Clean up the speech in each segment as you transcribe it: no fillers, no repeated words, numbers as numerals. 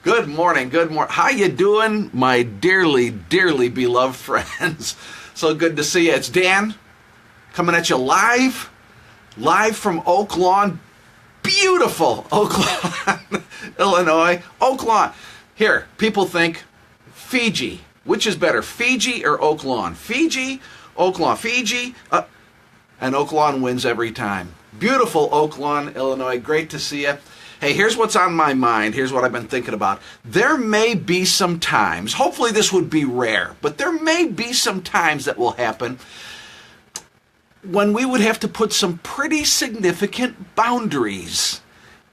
Good morning, good morning. How you doing, my dearly, dearly beloved friends? So good to see you. It's Dan coming at you live from Oak Lawn, beautiful Oak Lawn, Illinois. Oak Lawn. Here, people think Fiji. Which is better, Fiji or Oak Lawn? Fiji, Oak Lawn, Fiji, and Oak Lawn wins every time. Beautiful Oak Lawn, Illinois. Great to see you. Hey, here's what's on my mind. Here's what I've been thinking about. There may be some times, hopefully this would be rare, but there may be some times that will happen when we would have to put some pretty significant boundaries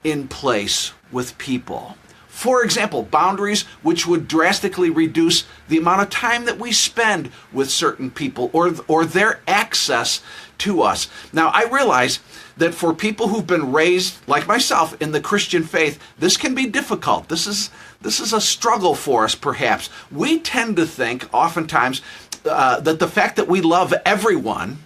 in place with people. For example, boundaries which would drastically reduce the amount of time that we spend with certain people or their access to us. Now, I realize that for people who've been raised, like myself, in the Christian faith, this can be difficult. This is a struggle for us, perhaps. We tend to think, oftentimes, that the fact that we love everyone,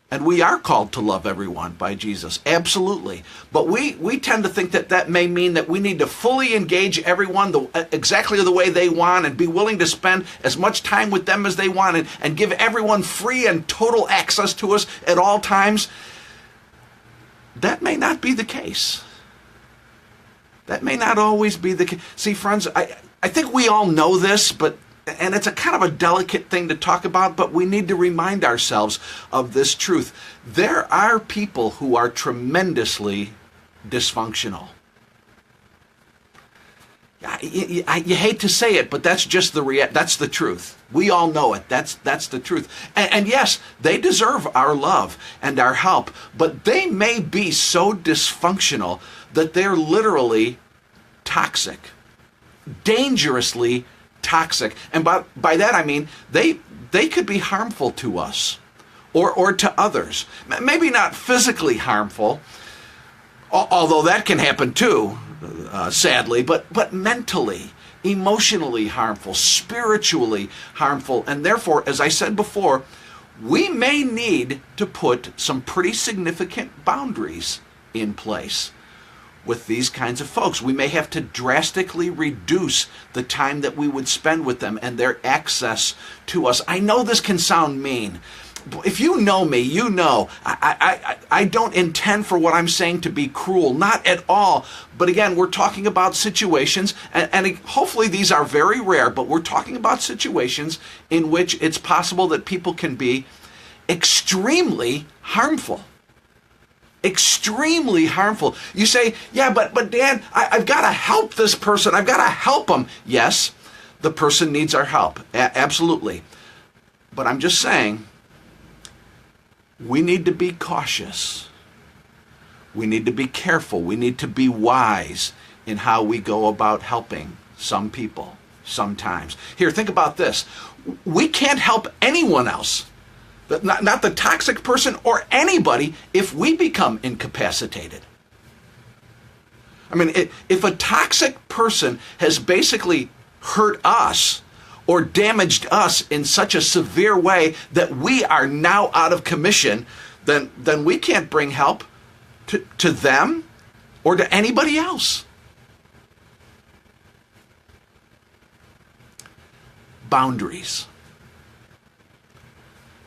and we are called to love everyone by Jesus, absolutely. But we tend to think that that may mean that we need to fully engage everyone exactly the way they want and be willing to spend as much time with them as they want and give everyone free and total access to us at all times. That may not be the case. That may not always be the case. See, friends, I think we all know this, and it's a kind of a delicate thing to talk about, but we need to remind ourselves of this truth. There are people who are tremendously dysfunctional. You hate to say it, but that's just that's the truth. We all know it. That's the truth. And yes, they deserve our love and our help, but they may be so dysfunctional that they're literally toxic, dangerously toxic. And by that I mean they could be harmful to us or to others. Maybe not physically harmful, although that can happen too, sadly, but mentally, emotionally harmful, spiritually harmful. And therefore, as I said before, we may need to put some pretty significant boundaries in place with these kinds of folks. We may have to drastically reduce the time that we would spend with them and their access to us. I know this can sound mean. If you know me, you know I don't intend for what I'm saying to be cruel, not at all. But again, we're talking about situations, and hopefully these are very rare, but we're talking about situations in which it's possible that people can be extremely harmful. Extremely harmful. You say, yeah, but Dan, I've got to help this person. I've got to help them. Yes, the person needs our help. Absolutely. But I'm just saying, we need to be cautious. We need to be careful. We need to be wise in how we go about helping some people sometimes. Here, think about this. We can't help anyone else, not the toxic person or anybody, if we become incapacitated. I mean, if a toxic person has basically hurt us or damaged us in such a severe way that we are now out of commission, then we can't bring help to them or to anybody else. Boundaries.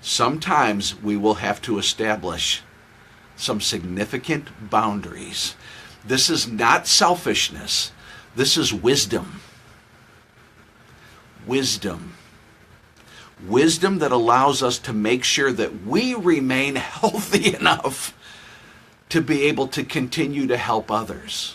Sometimes we will have to establish some significant boundaries. This is not selfishness. This is wisdom. Wisdom that allows us to make sure that we remain healthy enough to be able to continue to help others.